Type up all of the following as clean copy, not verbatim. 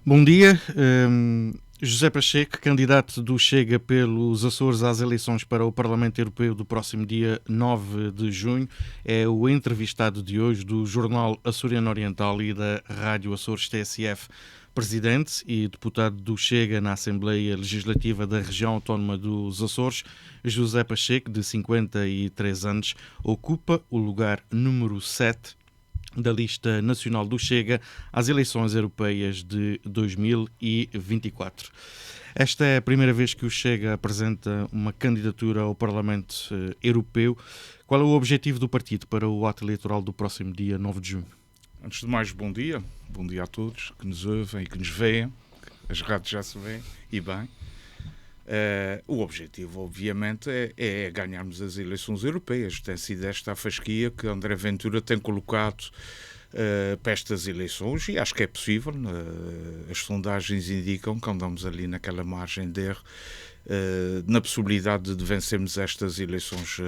Bom dia. José Pacheco, candidato do Chega pelos Açores às eleições para o Parlamento Europeu do próximo dia 9 de junho, é o entrevistado de hoje do Jornal Açoriano Oriental e da Rádio Açores TSF. Presidente e deputado do Chega na Assembleia Legislativa da Região Autónoma dos Açores, José Pacheco, de 53 anos, ocupa o lugar número 7 da lista nacional do Chega às eleições europeias de 2024. Esta é a primeira vez que o Chega apresenta uma candidatura ao Parlamento Europeu. Qual é o objetivo do partido para o ato eleitoral do próximo dia 9 de junho? Antes de mais, bom dia a todos que nos ouvem e que nos veem. As rádios já se veem, e bem. O objetivo, obviamente, é ganharmos as eleições europeias. Tem sido esta a fasquia que André Ventura tem colocado para estas eleições, e acho que é possível. As sondagens indicam que andamos ali naquela margem de erro, na possibilidade de vencermos estas eleições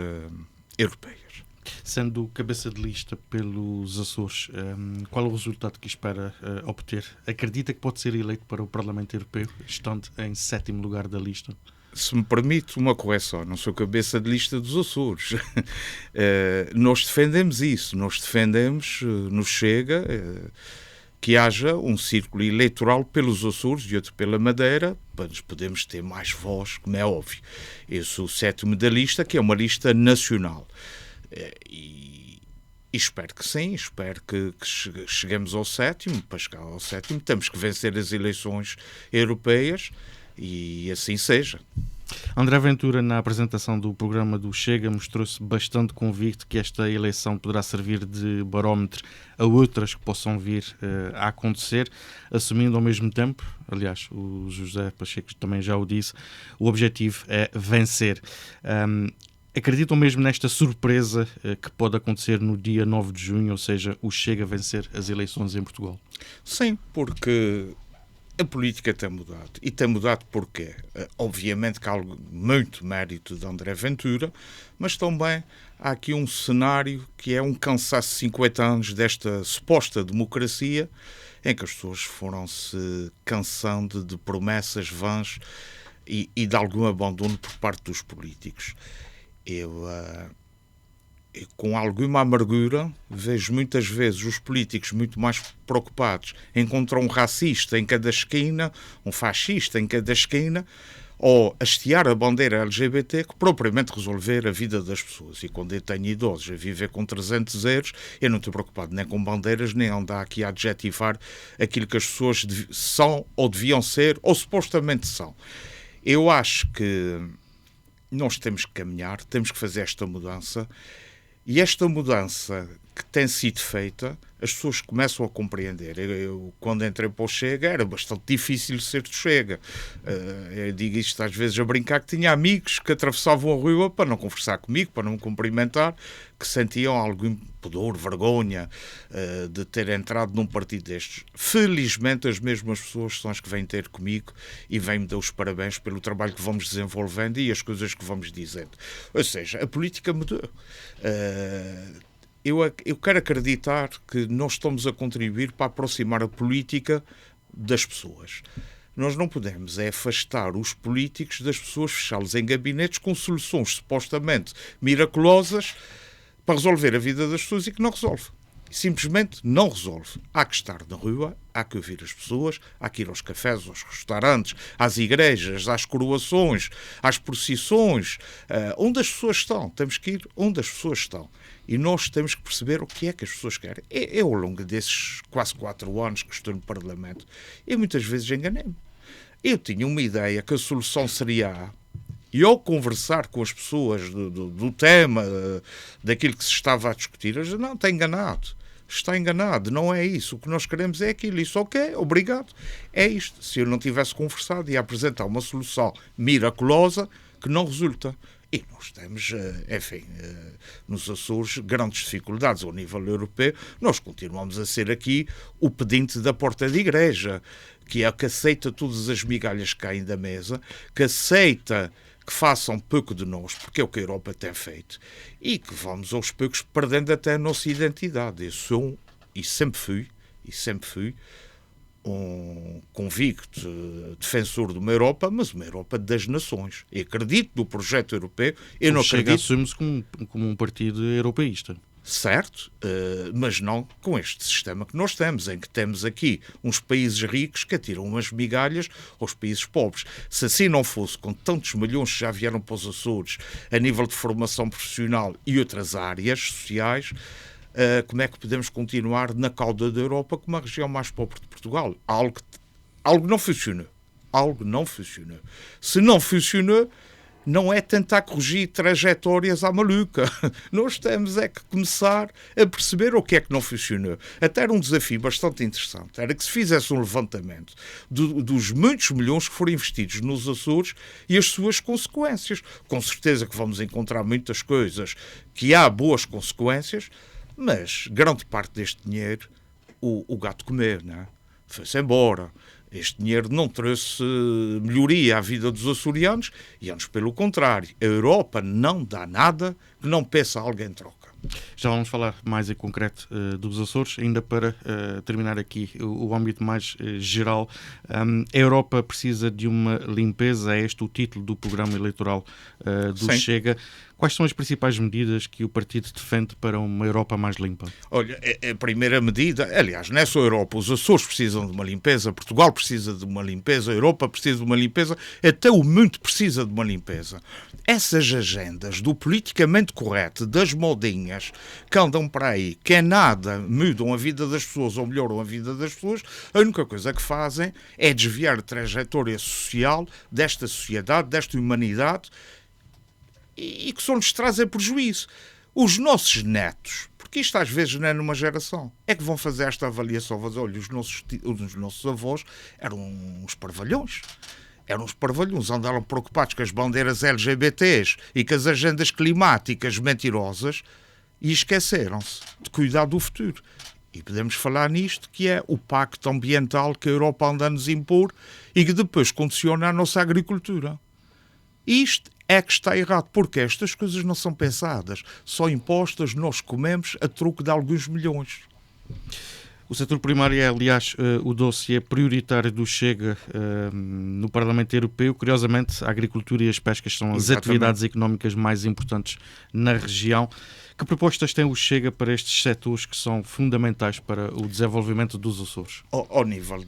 europeias. Sendo cabeça de lista pelos Açores, qual é o resultado que espera obter? Acredita que pode ser eleito para o Parlamento Europeu, estando em 7º lugar da lista? Se me permite uma correção, não sou cabeça de lista dos Açores. Nós defendemos isso, nós defendemos, nos Chega, que haja um círculo eleitoral pelos Açores e outro pela Madeira, para nos podermos ter mais voz, como é óbvio. Eu sou o 7º da lista, que é uma lista nacional. E espero que sim, espero que cheguemos ao 7º. Para chegar ao 7º temos que vencer as eleições europeias e assim seja. André Ventura, na apresentação do programa do Chega, mostrou-se bastante convicto que esta eleição poderá servir de barómetro a outras que possam vir a acontecer, assumindo ao mesmo tempo, aliás, o José Pacheco também já o disse, o objetivo é vencer. Acreditam mesmo nesta surpresa que pode acontecer no dia 9 de junho, ou seja, o Chega a vencer as eleições em Portugal? Sim, porque a política tem mudado. E tem mudado porquê? Obviamente que há muito mérito de André Ventura, mas também há aqui um cenário que é um cansaço de 50 anos desta suposta democracia, em que as pessoas foram-se cansando de promessas vãs e de algum abandono por parte dos políticos. Eu, com alguma amargura, vejo muitas vezes os políticos muito mais preocupados em encontrar um racista em cada esquina, um fascista em cada esquina, ou hastear a bandeira LGBT, que propriamente resolver a vida das pessoas. E quando eu tenho idosos a viver com 300 euros, eu não estou preocupado nem com bandeiras, nem andar aqui a adjetivar aquilo que as pessoas são, ou deviam ser, ou supostamente são. Eu acho que nós temos que caminhar, temos que fazer esta mudança, e esta mudança que tem sido feita, as pessoas começam a compreender. Eu quando entrei para o Chega, era bastante difícil ser do Chega. Eu digo isto às vezes a brincar, que tinha amigos que atravessavam a rua para não conversar comigo, para não me cumprimentar, que sentiam algum pudor, vergonha de ter entrado num partido destes. Felizmente as mesmas pessoas são as que vêm ter comigo e vêm-me dar os parabéns pelo trabalho que vamos desenvolvendo e as coisas que vamos dizendo. Ou seja, a política mudou. Eu quero acreditar que nós estamos a contribuir para aproximar a política das pessoas. Nós não podemos afastar os políticos das pessoas, fechá-los em gabinetes com soluções supostamente miraculosas para resolver a vida das pessoas e que não resolve. Simplesmente não resolve. Há que estar na rua, há que ouvir as pessoas, há que ir aos cafés, aos restaurantes, às igrejas, às coroações, às procissões, onde as pessoas estão. Temos que ir onde as pessoas estão. E nós temos que perceber o que é que as pessoas querem. Eu, ao longo desses quase 4 anos que estou no Parlamento, eu muitas vezes enganei-me. Eu tinha uma ideia que a solução seria A, e ao conversar com as pessoas do tema, daquilo que se estava a discutir, eu disse, não, está enganado, não é isso, o que nós queremos é aquilo, isso ok, obrigado, é isto. Se eu não tivesse conversado e apresentar uma solução miraculosa que não resulta. E nós temos, enfim, nos Açores, grandes dificuldades ao nível europeu. Nós continuamos a ser aqui o pedinte da porta de igreja, que é que aceita todas as migalhas que caem da mesa, que aceita que façam pouco de nós, porque é o que a Europa tem feito, e que vamos aos poucos perdendo até a nossa identidade. Eu sou, e sempre fui, um convicto defensor de uma Europa, mas uma Europa das nações. Eu acredito no projeto europeu. Eu não acredito... Chega assume-se como um partido europeísta. Certo, mas não com este sistema que nós temos, em que temos aqui uns países ricos que atiram umas migalhas aos países pobres. Se assim não fosse, com tantos milhões que já vieram para os Açores, a nível de formação profissional e outras áreas sociais, como é que podemos continuar na cauda da Europa como a região mais pobre de Portugal? Algo não funcionou. Algo não funcionou. Se não funcionou, não é tentar corrigir trajetórias à maluca. Nós temos é que começar a perceber o que é que não funcionou. Até era um desafio bastante interessante. Era que se fizesse um levantamento dos muitos milhões que foram investidos nos Açores e as suas consequências. Com certeza que vamos encontrar muitas coisas que há boas consequências, mas grande parte deste dinheiro o gato comeu, não é? Foi-se embora. Este dinheiro não trouxe melhoria à vida dos açorianos e, antes pelo contrário, a Europa não dá nada que não peça a alguém em troca. Já vamos falar mais em concreto dos Açores, ainda para terminar aqui o âmbito mais geral. A Europa precisa de uma limpeza, é este o título do programa eleitoral do Sim. Chega. Quais são as principais medidas que o partido defende para uma Europa mais limpa? Olha, a primeira medida, aliás, não é só a Europa, os Açores precisam de uma limpeza, Portugal precisa de uma limpeza, a Europa precisa de uma limpeza, até o mundo precisa de uma limpeza. Essas agendas do politicamente correto, das modinhas que andam para aí, que é nada, mudam a vida das pessoas ou melhoram a vida das pessoas, a única coisa que fazem é desviar a trajetória social desta sociedade, desta humanidade, e que só nos trazem prejuízo. Os nossos netos, porque isto às vezes não é numa geração, é que vão fazer esta avaliação, vão dizer, olha, os nossos avós eram uns parvalhões. Eram uns parvalhões, andaram preocupados com as bandeiras LGBTs e com as agendas climáticas mentirosas e esqueceram-se de cuidar do futuro. E podemos falar nisto, que é o pacto ambiental que a Europa anda a nos impor e que depois condiciona a nossa agricultura. Isto é que está errado, porque estas coisas não são pensadas, são impostas, nós comemos a troco de alguns milhões. O setor primário é, aliás, o dossiê prioritário do Chega no Parlamento Europeu. Curiosamente, a agricultura e as pescas são as atividades económicas mais importantes na região. Que propostas tem o Chega para estes setores que são fundamentais para o desenvolvimento dos Açores? Ao nível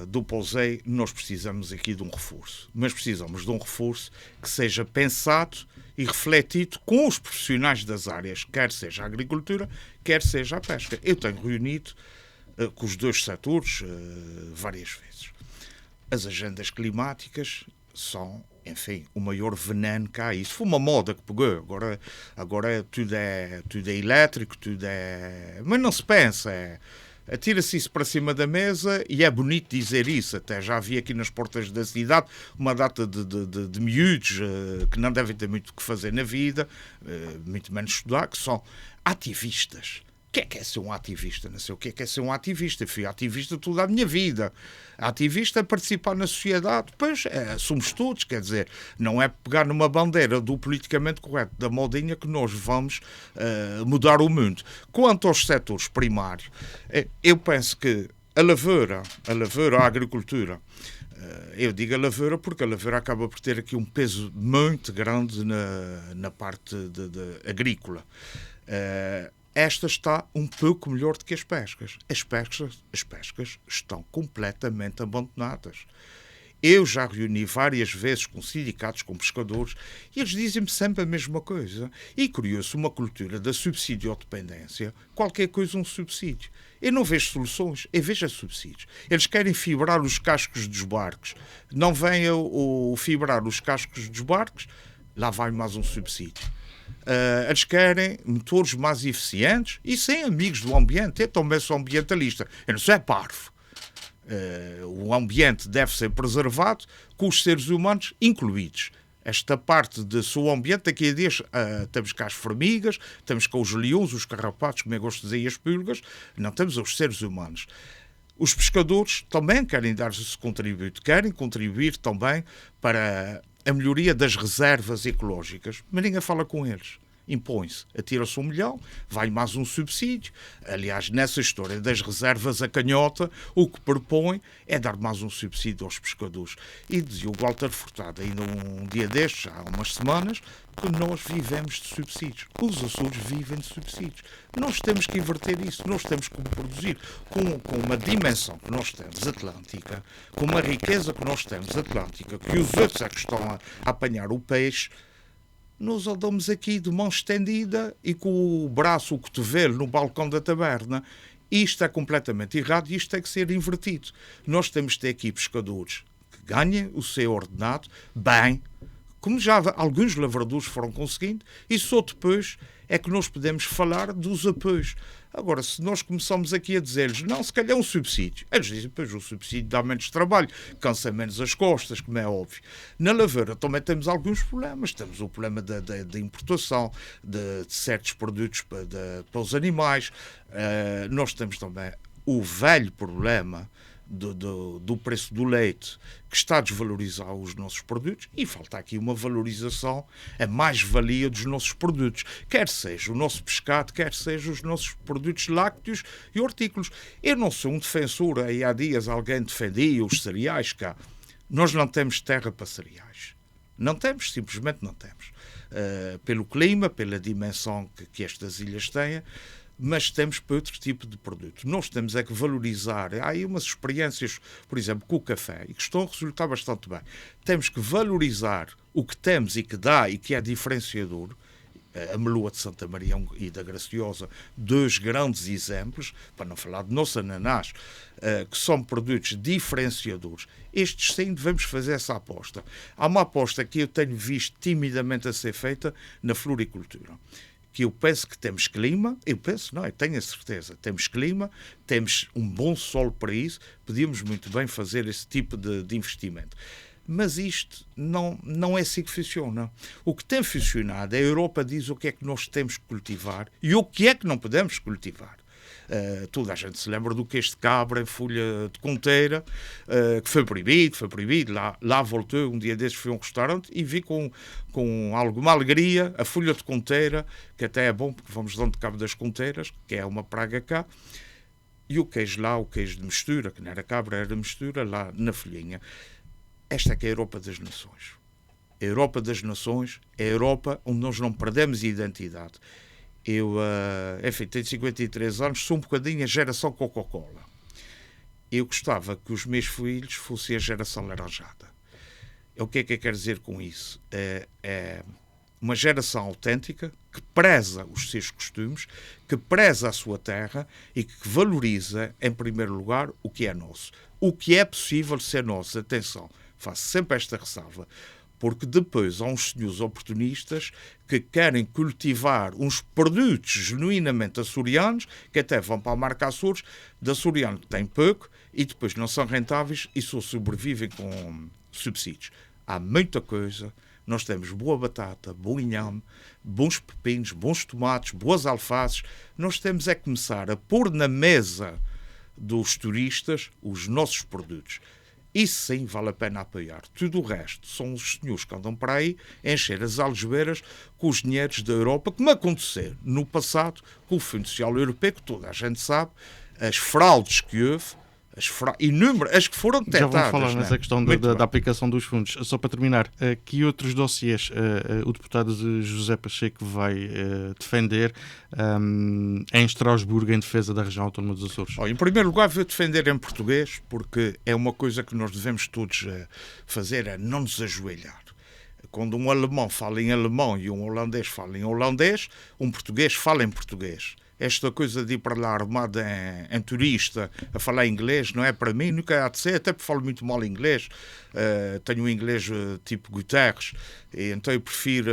do POSEI, nós precisamos aqui de um reforço. Mas precisamos de um reforço que seja pensado e refletido com os profissionais das áreas, quer seja a agricultura, quer seja a pesca. Eu tenho reunido com os dois setores várias vezes. As agendas climáticas são, enfim, o maior veneno que há. Isso foi uma moda que pegou. Agora tudo é elétrico, tudo é... Mas não se pensa, atira-se isso para cima da mesa e é bonito dizer isso. Até já havia aqui nas portas da cidade uma data de miúdos que não devem ter muito o que fazer na vida, muito menos estudar, que são ativistas. O que é ser um ativista? Não sei o que é ser um ativista. Fui ativista toda a minha vida. Ativista é participar na sociedade. Pois, somos todos, quer dizer, não é pegar numa bandeira do politicamente correto, da modinha, que nós vamos mudar o mundo. Quanto aos setores primários, eu penso que a lavoura, a agricultura, eu digo a lavoura porque a lavoura acaba por ter aqui um peso muito grande na parte agrícola. Esta está um pouco melhor do que as pescas. As pescas estão completamente abandonadas. Eu já reuni várias vezes com sindicatos, com pescadores, e eles dizem-me sempre a mesma coisa. E criou-se uma cultura da subsídio-dependência, qualquer coisa um subsídio. Eu não vejo soluções, eu vejo subsídios. Eles querem fibrar os cascos dos barcos. Não vem o fibrar os cascos dos barcos, lá vai mais um subsídio. Eles querem motores mais eficientes e sem amigos do ambiente. Eu também sou ambientalista. Eu não sou parvo. O ambiente deve ser preservado com os seres humanos incluídos. Esta parte de seu ambiente, daqui a dias temos cá as formigas, temos cá os leões, os carrapatos, como eu gosto de dizer, e as pulgas. Não temos os seres humanos. Os pescadores também querem dar esse contributo, querem contribuir também para a melhoria das reservas ecológicas, mas ninguém fala com eles. impõe-se, atira-se 1 milhão, vai mais um subsídio. Aliás, nessa história das reservas, a canhota, o que propõe é dar mais um subsídio aos pescadores. E dizia o Walter Furtado, ainda um dia destes, há umas semanas, que nós vivemos de subsídios. Os Açores vivem de subsídios. Nós temos que inverter isso, nós temos que produzir com uma dimensão que nós temos atlântica, com uma riqueza que nós temos atlântica, que os outros é que estão a apanhar o peixe. Nós andamos aqui de mão estendida e com o braço, o cotovelo no balcão da taberna. Isto é completamente errado e isto tem que ser invertido. Nós temos de ter aqui pescadores que ganhem o seu ordenado bem, como já alguns lavradores foram conseguindo, e só depois é que nós podemos falar dos apoios. Agora, se nós começamos aqui a dizer-lhes, não, se calhar é um subsídio, eles dizem, pois o subsídio dá menos trabalho, cansa menos as costas, como é óbvio. Na lavoura também temos alguns problemas. Temos o problema da importação de certos produtos para os animais. Nós temos também o velho problema do preço do leite, que está a desvalorizar os nossos produtos, e falta aqui uma valorização, a mais-valia dos nossos produtos, quer seja o nosso pescado, quer seja os nossos produtos lácteos e hortícolas. Eu não sou um defensor, aí há dias alguém defendia os cereais cá. Nós não temos terra para cereais. Não temos, simplesmente não temos. Pelo clima, pela dimensão que estas ilhas têm, mas temos para outro tipo de produto. Nós temos é que valorizar. Há aí umas experiências, por exemplo, com o café, e que estão a resultar bastante bem. Temos que valorizar o que temos e que dá e que é diferenciador. A Meloa de Santa Maria e da Graciosa, 2 grandes exemplos, para não falar de nosso ananás, que são produtos diferenciadores. Estes sim devemos fazer essa aposta. Há uma aposta que eu tenho visto timidamente a ser feita na floricultura, que eu penso que temos clima, eu tenho a certeza, temos clima, temos um bom solo para isso, podíamos muito bem fazer esse tipo de investimento. Mas isto não é assim que funciona. O que tem funcionado, a Europa diz o que é que nós temos que cultivar e o que é que não podemos cultivar. Toda a gente se lembra do queijo de cabra em folha de conteira, que foi proibido. Lá voltou, um dia desses fui a um restaurante e vi com alguma alegria a folha de conteira, que até é bom porque vamos de onde cabo das conteiras, que é uma praga cá, e o queijo lá, o queijo de mistura, que não era cabra, era mistura, lá na folhinha. Esta é que é a Europa das Nações. A Europa das Nações é a Europa onde nós não perdemos a identidade. Eu, enfim, tenho 53 anos, sou um bocadinho a geração Coca-Cola. Eu gostava que os meus filhos fossem a geração laranjada. O que é que eu quero dizer com isso? É uma geração autêntica que preza os seus costumes, que preza a sua terra e que valoriza, em primeiro lugar, o que é nosso. O que é possível ser nosso. Atenção, faço sempre esta ressalva, porque depois há uns senhores oportunistas que querem cultivar uns produtos genuinamente açorianos, que até vão para a marca Açores, de açoriano que tem pouco, e depois não são rentáveis e só sobrevivem com subsídios. Há muita coisa. Nós temos boa batata, bom inhame, bons pepinos, bons tomates, boas alfaces. Nós temos é começar a pôr na mesa dos turistas os nossos produtos. Isso sim vale a pena apoiar. Tudo o resto são os senhores que andam para aí a encher as algebeiras com os dinheiros da Europa, como aconteceu no passado com o Fundo Social Europeu, que toda a gente sabe, as fraudes que houve, inúmeras, as que foram detectadas. Já vamos falar nessa questão da aplicação dos fundos. Só para terminar, que outros dossiês o deputado José Pacheco vai defender em Estrasburgo em defesa da região autónoma dos Açores? Em primeiro lugar, vou defender em português, porque é uma coisa que nós devemos todos fazer, é não nos ajoelhar. Quando um alemão fala em alemão e um holandês fala em holandês, um português fala em português. Esta coisa de ir para lá armado em turista a falar inglês não é para mim, nunca há de ser, até porque falo muito mal inglês. Tenho um inglês tipo Guterres, e então eu prefiro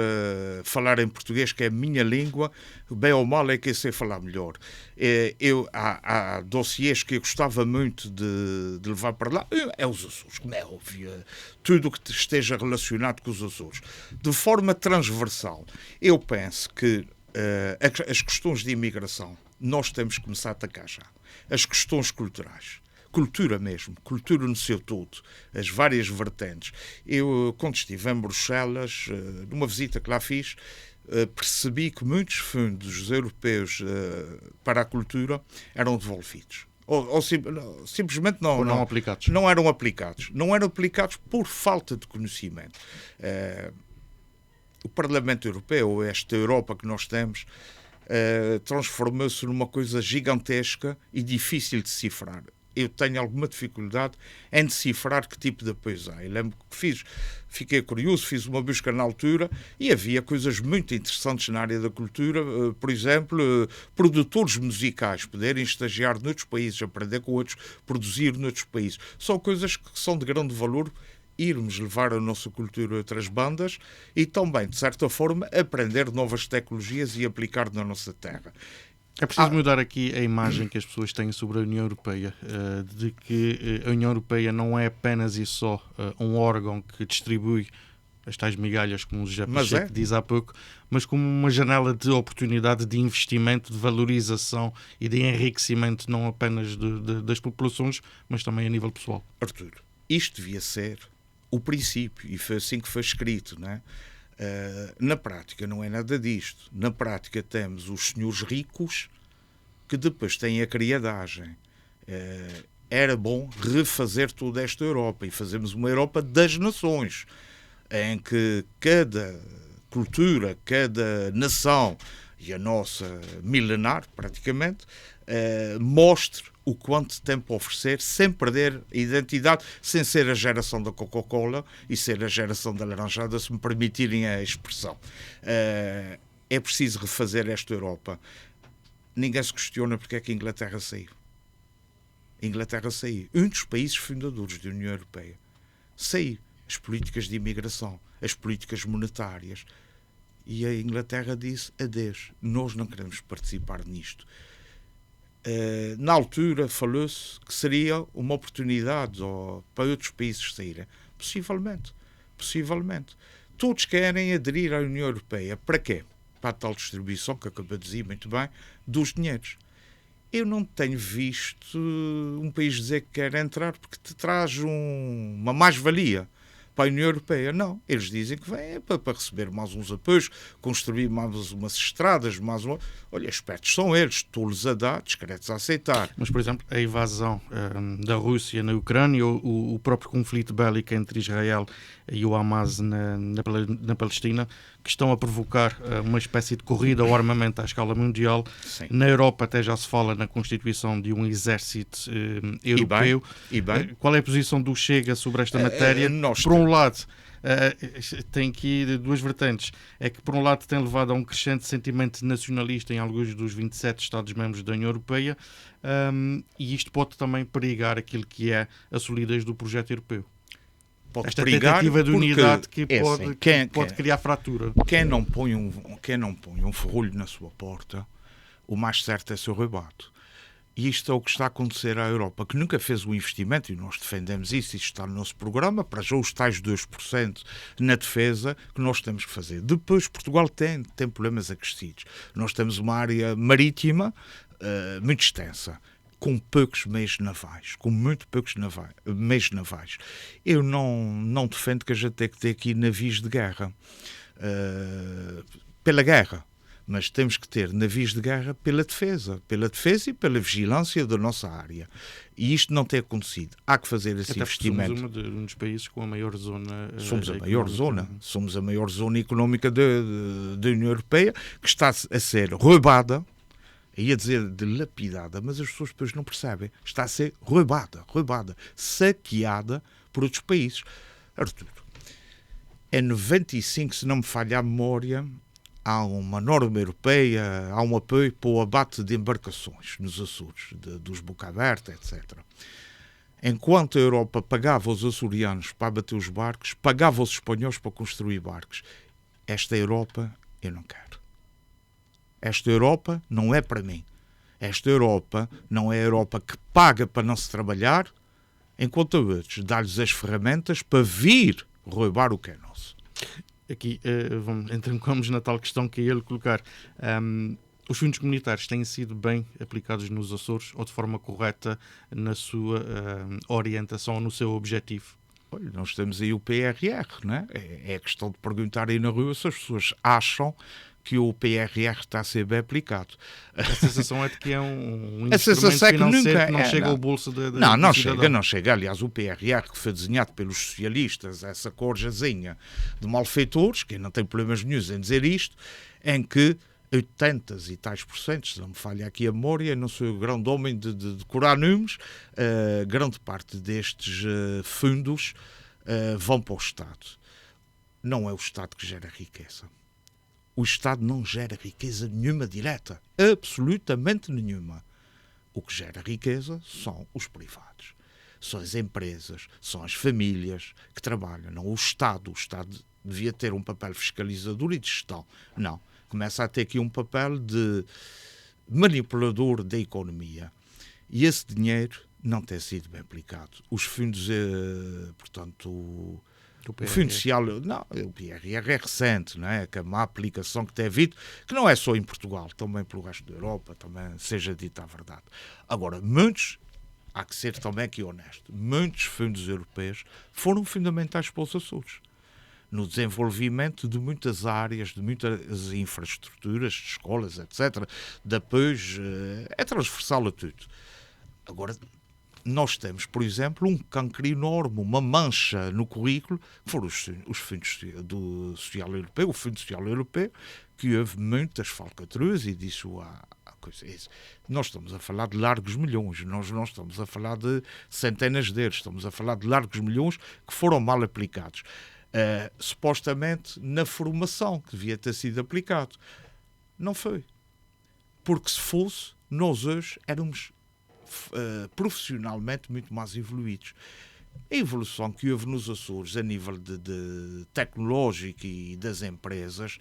falar em português, que é a minha língua. Bem ou mal é que eu sei falar melhor. Há dossiês que eu gostava muito de levar para lá. É os Açores, como é óbvio. Tudo o que esteja relacionado com os Açores. De forma transversal, eu penso que as questões de imigração nós temos que começar a atacar já. As questões culturais, cultura mesmo, cultura no seu todo, as várias vertentes. Eu, quando estive em Bruxelas, numa visita que lá fiz, percebi que muitos fundos europeus para a cultura eram devolvidos. Ou simplesmente não aplicados. Não eram aplicados. Não eram aplicados por falta de conhecimento. O Parlamento Europeu, esta Europa que nós temos, transformou-se numa coisa gigantesca e difícil de decifrar. Eu tenho alguma dificuldade em decifrar que tipo de apoios há. Eu lembro que fiquei curioso, fiz uma busca na altura e havia coisas muito interessantes na área da cultura, por exemplo, produtores musicais poderem estagiar noutros países, aprender com outros, produzir noutros países. São coisas que são de grande valor, irmos levar a nossa cultura a outras bandas e também, de certa forma, aprender novas tecnologias e aplicar na nossa terra. É preciso mudar aqui a imagem que as pessoas têm sobre a União Europeia, de que a União Europeia não é apenas e só um órgão que distribui as tais migalhas, como o José Pacheco diz há pouco, mas como uma janela de oportunidade de investimento, de valorização e de enriquecimento não apenas das populações, mas também a nível pessoal. Artur, isto devia ser o princípio, e foi assim que foi escrito, não é? Na prática não é nada disto. Na prática temos os senhores ricos que depois têm a criadagem. Era bom refazer toda esta Europa e fazermos uma Europa das nações, em que cada cultura, cada nação, e a nossa milenar praticamente, mostre o quanto tem para oferecer sem perder a identidade, sem ser a geração da Coca-Cola e ser a geração da laranjada, se me permitirem a expressão. É preciso refazer esta Europa. Ninguém se questiona porque é que a Inglaterra saiu. A Inglaterra saiu. Um dos países fundadores da União Europeia. Saiu. As políticas de imigração, as políticas monetárias. E a Inglaterra disse, adeus, nós não queremos participar nisto. Na altura falou-se que seria uma oportunidade para outros países saírem. Possivelmente. Todos querem aderir à União Europeia. Para quê? Para a tal distribuição, que acabou de dizer muito bem, dos dinheiros. Eu não tenho visto um país dizer que quer entrar porque te traz uma mais-valia para a União Europeia. Não, eles dizem que vem para receber mais uns apoios, construir mais umas estradas, Olha, espertos são eles, tolos a dar, discretos a aceitar. Mas, por exemplo, a invasão da Rússia na Ucrânia, o próprio conflito bélico entre Israel e o Hamas na Palestina, que estão a provocar uma espécie de corrida ao armamento à escala mundial. Sim. Na Europa até já se fala na constituição de um exército europeu. E bem. Qual é a posição do Chega sobre esta matéria? Por um lado, tem aqui duas vertentes. É que, por um lado, tem levado a um crescente sentimento nacionalista em alguns dos 27 Estados-membros da União Europeia, e isto pode também perigar aquilo que é a solidez do projeto europeu. Esta tentativa de unidade que pode criar fratura. Quem não põe um ferrolho na sua porta, o mais certo é ser roubado. E isto é o que está a acontecer à Europa, que nunca fez um investimento, e nós defendemos isso está no nosso programa, para já os tais 2% na defesa que nós temos que fazer. Depois, Portugal tem problemas acrescidos. Nós temos uma área marítima muito extensa, com poucos meios navais, com muito poucos meios navais. Eu não defendo que a gente tenha que ter aqui navios de guerra pela guerra, mas temos que ter navios de guerra pela defesa e pela vigilância da nossa área. E isto não tem acontecido. Há que fazer esse investimento. Somos um dos países com a maior zona. Somos a maior zona económica da União Europeia, que está a ser roubada. Ia dizer dilapidada, mas as pessoas depois não percebem. Está a ser roubada, saqueada por outros países. Artur, em 95, se não me falha a memória, há uma norma europeia, há um apoio para o abate de embarcações nos Açores, dos boca aberta, etc. Enquanto a Europa pagava aos açorianos para abater os barcos, pagava aos espanhóis para construir barcos. Esta Europa eu não quero. Esta Europa não é para mim. Esta Europa não é a Europa que paga para não se trabalhar, enquanto a outros dá-lhes as ferramentas para vir roubar o que é nosso. Aqui entramos na tal questão que ia lhe colocar. Os fundos comunitários têm sido bem aplicados nos Açores ou de forma correta na sua orientação, no seu objetivo? Olha, nós temos aí o PRR, não é? É questão de perguntar aí na rua se as pessoas acham que o PRR está a ser bem aplicado. A sensação é de que é um A sensação é que nunca que não chega ao bolso não chega. Aliás, o PRR, que foi desenhado pelos socialistas, essa corjazinha de malfeitores, que não tem problemas nenhum em dizer isto, em que 80 e tais %, se não me falha aqui a memória, não sou grande homem de decorar números, grande parte destes fundos vão para o Estado. Não é o Estado que gera riqueza. O Estado não gera riqueza nenhuma direta. Absolutamente nenhuma. O que gera riqueza são os privados. São as empresas, são as famílias que trabalham. Não o Estado. O Estado devia ter um papel fiscalizador e de gestão. Não. Começa a ter aqui um papel de manipulador da economia. E esse dinheiro não tem sido bem aplicado. Os fundos, portanto, o Fundo Social, não, o PRR é recente, não é? Que é uma aplicação que tem havido, que não é só em Portugal, também pelo resto da Europa, também seja dita a verdade. Agora, há que ser também aqui honesto, muitos fundos europeus foram fundamentais para os Açores, no desenvolvimento de muitas áreas, de muitas infraestruturas, de escolas, etc. Depois, é transversal a tudo. Agora, nós temos, por exemplo, um cancro enorme, uma mancha no currículo, que foram os fundos do Social Europeu, o Fundo Social Europeu, que houve muitas falcatruas e disso há coisa. Nós estamos a falar de largos milhões, nós não estamos a falar de centenas deles, estamos a falar de largos milhões que foram mal aplicados. Supostamente na formação que devia ter sido aplicado. Não foi. Porque se fosse, nós hoje éramos profissionalmente muito mais evoluídos. A evolução que houve nos Açores a nível de tecnológico e das empresas,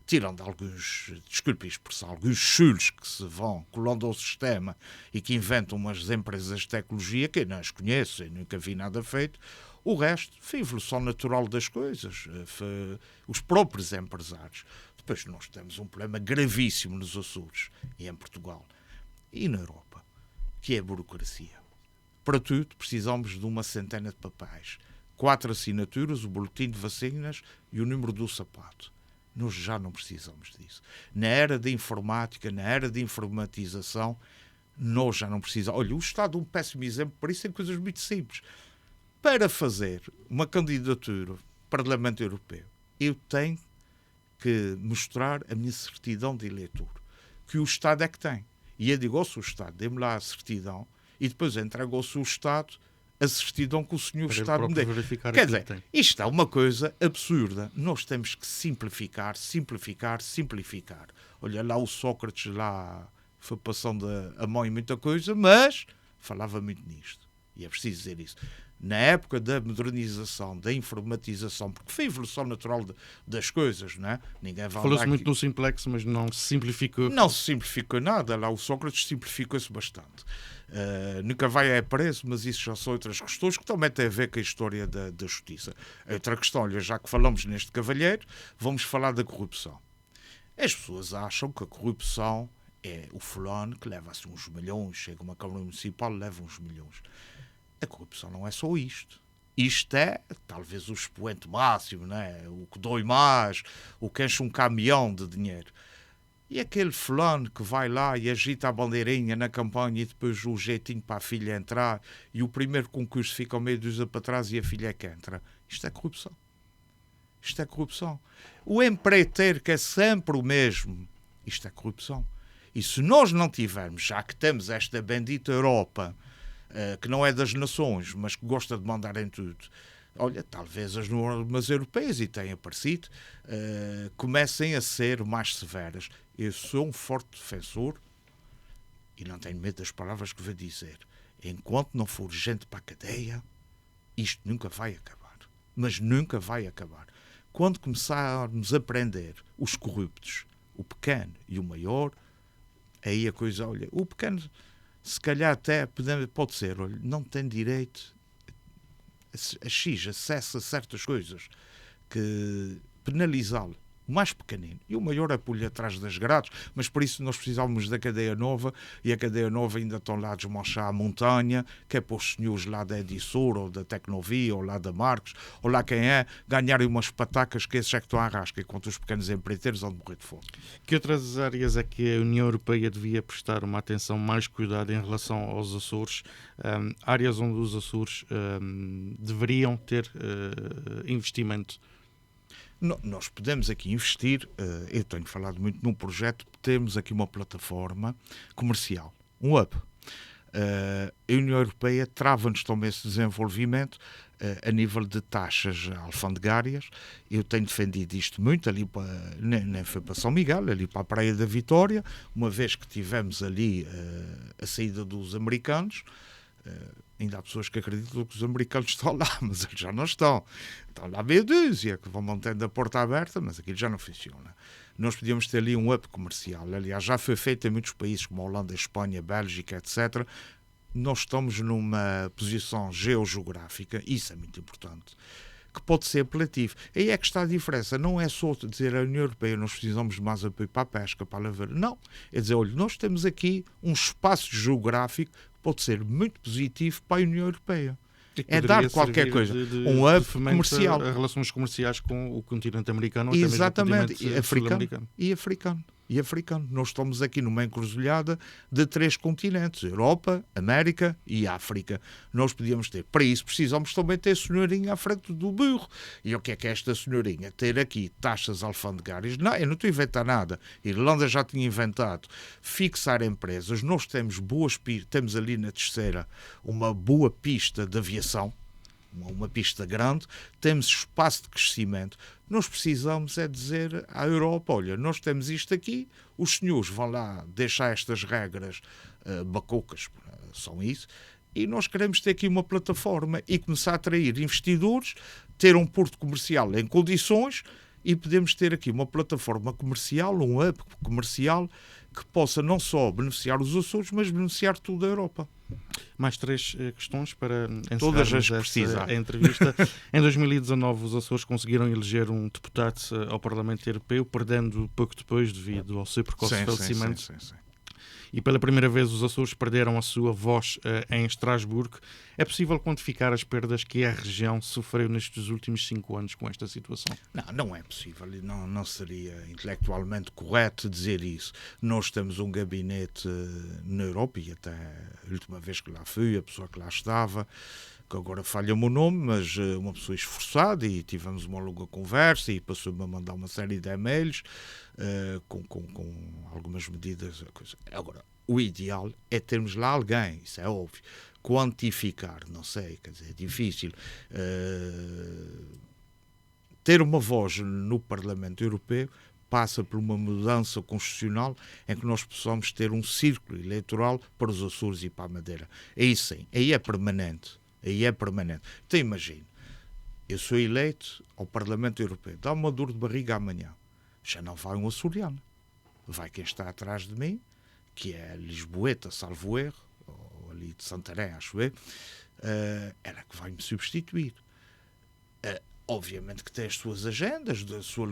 tirando alguns, desculpe a expressão, alguns chulos que se vão colando ao sistema e que inventam umas empresas de tecnologia que eu não as conheço, eu nunca vi nada feito, o resto foi a evolução natural das coisas, foi os próprios empresários. Depois nós temos um problema gravíssimo nos Açores e em Portugal e na Europa, que é a burocracia. Para tudo, precisamos de uma centena de papéis. 4 assinaturas, o boletim de vacinas e o número do sapato. Nós já não precisamos disso. Na era da informática, na era da informatização, nós já não precisamos. Olha, o Estado é um péssimo exemplo para isso, em coisas muito simples. Para fazer uma candidatura ao Parlamento Europeu, eu tenho que mostrar a minha certidão de eleitor, que o Estado é que tem. E eu digo ao seu Estado, dê-me lá a certidão, e depois entrego ao seu Estado a certidão que o senhor Estado me dê. Quer dizer, isto é uma coisa absurda. Nós temos que simplificar. Olha, lá o Sócrates lá foi passando a mão em muita coisa, mas falava muito nisto. E é preciso dizer isso. Na época da modernização, da informatização, porque foi a evolução natural das coisas, não é? Ninguém vai Falou-se muito no simplex, mas não se simplificou. Não se simplificou nada. Lá o Sócrates simplificou-se bastante. Nunca vai a preso, mas isso já são outras questões que também têm a ver com a história da justiça. Outra questão, olha, já que falamos neste cavalheiro, vamos falar da corrupção. As pessoas acham que a corrupção é o fulano que leva-se uns milhões, chega a uma Câmara Municipal, leva uns milhões. A corrupção não é só isto. Isto é, talvez, o expoente máximo, não é? O que dói mais, o que enche um caminhão de dinheiro. E aquele fulano que vai lá e agita a bandeirinha na campanha e depois o jeitinho para a filha entrar e o primeiro concurso fica ao meio de usa para trás e a filha é que entra. Isto é corrupção. Isto é corrupção. O empreiteiro que é sempre o mesmo. Isto é corrupção. E se nós não tivermos, já que temos esta bendita Europa, que não é das nações, mas que gosta de mandar em tudo, olha, talvez as normas europeias, e têm aparecido, comecem a ser mais severas. Eu sou um forte defensor, e não tenho medo das palavras que vou dizer, enquanto não for gente para a cadeia, isto nunca vai acabar. Mas nunca vai acabar. Quando começarmos a prender os corruptos, o pequeno e o maior, aí a coisa, olha, o pequeno se calhar até pode ser, olha, não tem direito a X, acesso a certas coisas, que penalizá-lo o mais pequenino, e o maior é pôr-lhe atrás das grades, mas por isso nós precisávamos da cadeia nova, e a cadeia nova ainda estão lá a desmanchar a montanha, que é para os senhores lá da Edissor, ou da Tecnovia, ou lá da Marcos, ou lá quem é, ganharem umas patacas que esses é que estão à rasca, enquanto os pequenos empreiteiros vão morrer de fome. Que outras áreas é que a União Europeia devia prestar uma atenção mais cuidada em relação aos Açores? Áreas onde os Açores deveriam ter investimento? Nós podemos aqui investir, eu tenho falado muito num projeto, temos aqui uma plataforma comercial, um hub. A União Europeia trava-nos também esse desenvolvimento a nível de taxas alfandegárias. Eu tenho defendido isto muito, ali nem foi para São Miguel, ali para a Praia da Vitória, uma vez que tivemos ali a saída dos americanos. Ainda há pessoas que acreditam que os americanos estão lá, mas eles já não estão. Estão lá meia dúzia, que vão mantendo a porta aberta, mas aquilo já não funciona. Nós podíamos ter ali um hub comercial. Aliás, já foi feito em muitos países, como a Holanda, a Espanha, a Bélgica, etc. Nós estamos numa posição geográfica, isso é muito importante, que pode ser apelativo. Aí é que está a diferença. Não é só dizer a União Europeia nós precisamos de mais apoio para a pesca, para a lavoura. Não. É dizer, olha, nós temos aqui um espaço geográfico pode ser muito positivo para a União Europeia. É dar qualquer coisa, um hub comercial. A relações comerciais com o continente americano, exatamente, até mesmo sul-americano. E africano. Nós estamos aqui numa encruzilhada de 3 continentes, Europa, América e África. Nós podíamos ter, para isso precisamos também ter senhorinha à frente do burro. E o que é esta senhorinha? Ter aqui taxas alfandegárias? Não, eu não estou a inventar nada. A Irlanda já tinha inventado. Fixar empresas. Nós temos boas pistas, temos ali na terceira uma boa pista de aviação, uma pista grande, temos espaço de crescimento. Nós precisamos é dizer à Europa, olha, nós temos isto aqui, os senhores vão lá deixar estas regras bacocas, são isso, e nós queremos ter aqui uma plataforma e começar a atrair investidores, ter um porto comercial em condições e podemos ter aqui uma plataforma comercial, um hub comercial que possa não só beneficiar os Açores, mas beneficiar toda a Europa. Mais 3 questões para encerrarmos esta entrevista. Em 2019, os Açores conseguiram eleger um deputado ao Parlamento Europeu, perdendo pouco depois devido ao seu precoce falecimento. Sim. E pela primeira vez os Açores perderam a sua voz em Estrasburgo. É possível quantificar as perdas que a região sofreu nestes últimos 5 anos com esta situação? Não é possível. Não seria intelectualmente correto dizer isso. Nós temos um gabinete na Europa, e até a última vez que lá fui, a pessoa que lá estava, que agora falha-me o nome, mas uma pessoa esforçada, e tivemos uma longa conversa e passou-me a mandar uma série de e-mails com algumas medidas. Agora, o ideal é termos lá alguém, isso é óbvio. Quantificar, não sei, quer dizer, é difícil. Ter uma voz no Parlamento Europeu passa por uma mudança constitucional em que nós possamos ter um círculo eleitoral para os Açores e para a Madeira. Aí sim, aí é permanente. Então imagino, eu sou eleito ao Parlamento Europeu, dá uma dor de barriga amanhã, já não vai um açoriano, vai quem está atrás de mim, que é Lisboeta, salvo erro, ou ali de Santarém, acho eu, ela que vai me substituir. Obviamente que tem as suas agendas,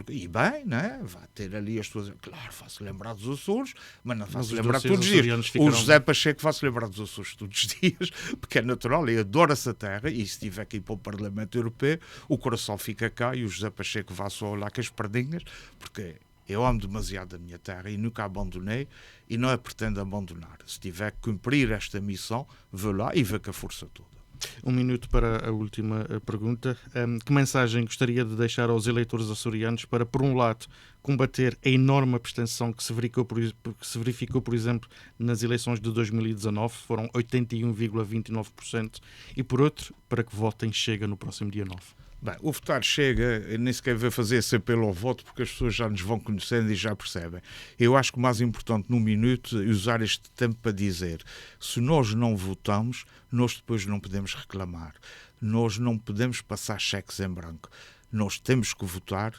e bem, né? Vai ter ali as suas... Claro, faz-se lembrar dos Açores, mas não faz-se lembrar todos os dias. O José Pacheco faz-se lembrar dos Açores todos os dias, porque é natural, ele adora essa terra, e se estiver aqui para o Parlamento Europeu, o coração fica cá, e o José Pacheco vai só lá com as pardinhas, porque eu amo demasiado a minha terra e nunca a abandonei, e não a pretendo abandonar. Se tiver que cumprir esta missão, vou lá e vou com a força toda. 1 minuto para a última pergunta. Que mensagem gostaria de deixar aos eleitores açorianos para, por um lado, combater a enorme abstenção que se verificou, por exemplo, nas eleições de 2019, foram 81,29%, e por outro, para que votem Chega no próximo dia 9? Bem, o votar Chega, nem sequer vai fazer esse apelo ao voto, porque as pessoas já nos vão conhecendo e já percebem. Eu acho que o mais importante num minuto é usar este tempo para dizer: se nós não votamos, nós depois não podemos reclamar. Nós não podemos passar cheques em branco. Nós temos que votar.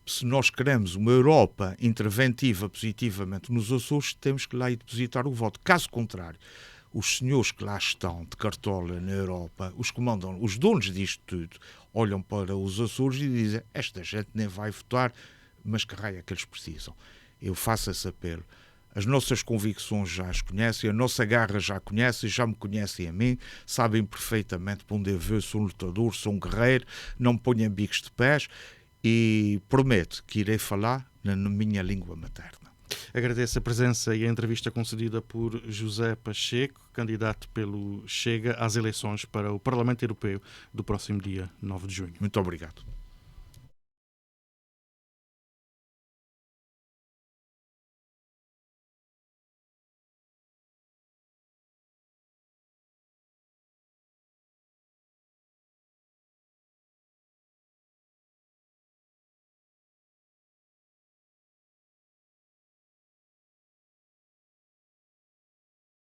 Se nós queremos uma Europa interventiva positivamente nos Açores, temos que lá ir depositar o voto. Caso contrário, os senhores que lá estão de cartola na Europa, os que mandam, os donos disto tudo, olham para os Açores e dizem: esta gente nem vai votar, mas que raio é que eles precisam? Eu faço esse apelo. As nossas convicções já as conhecem, a nossa garra já a conhecem, já me conhecem a mim, sabem perfeitamente para onde eu vou, sou um lutador, sou um guerreiro, não me ponho em bicos de pés e prometo que irei falar na minha língua materna. Agradeço a presença e a entrevista concedida por José Pacheco, candidato pelo Chega às eleições para o Parlamento Europeu do próximo dia 9 de junho. Muito obrigado.